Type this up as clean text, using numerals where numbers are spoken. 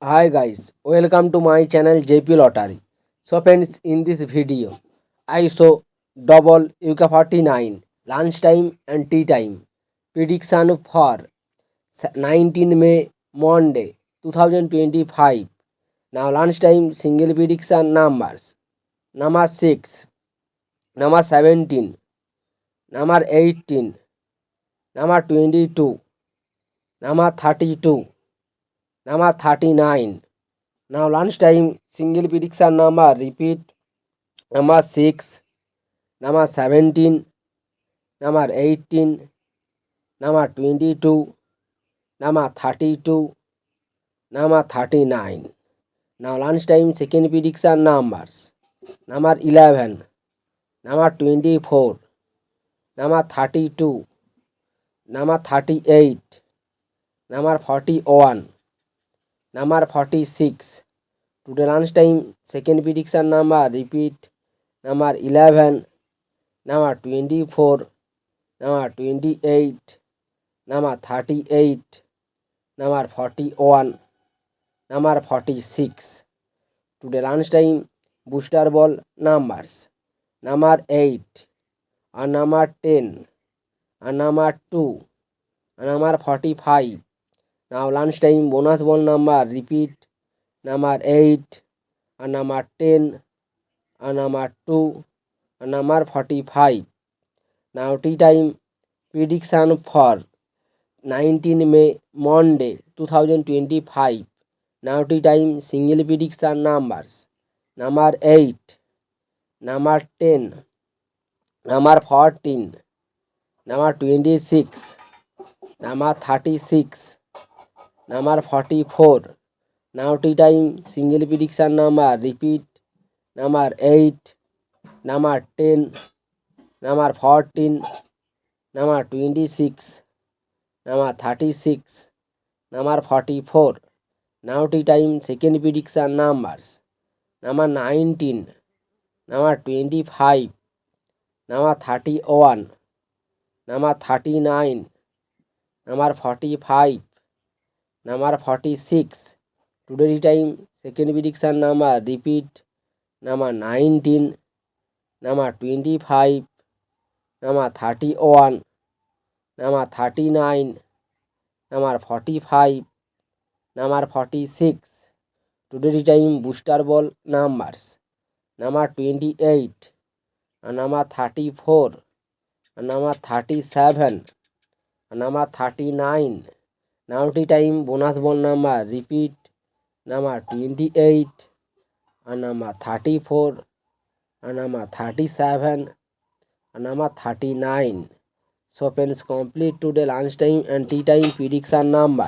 Hi guys, welcome to my channel JP Lottery. So friends, in this video, I show double UK 49 lunchtime and tea time prediction for 19 May Monday 2025. Now lunchtime single prediction numbers: number 6, number 17, number 18, number 22, number 32, number 39. Now lunchtime single prediction number repeat: number 6, number 17, number 18, number 22, number 32, number 39. Now lunchtime second prediction numbers: number 11, number 24, number 32, number 38, number 41, number 46. Today lunchtime second prediction number repeat: number 11, number 24, number 28, number 38, number 41, number 46. Today lunchtime booster ball numbers: number 8, and number 10, and number 2, and number 45. Now lunchtime bonus ball number repeat: number 8, and number 10, and number 2, and number 45. Now tea time prediction for 19 May Monday 2025. Now tea time single prediction numbers: number 8, number 10, number 14, number 26, number 36, number 44. Now tea time single prediction number repeat: number 8, number 10, number 14, number 26, number 36, number 44. Now tea time second prediction numbers: number 19, number 25, number 31, number 39, number 45, number 46. Today time second prediction number repeat: number 19, number 25, number 31, number 39, number 45, number 46. Today time booster ball numbers: number 28, and number 34, and number 37, and number 39. Now time bonus ball number repeat: number 28, and number 34, and number 37, and number 39. So friends, complete today lunchtime and tea time prediction number.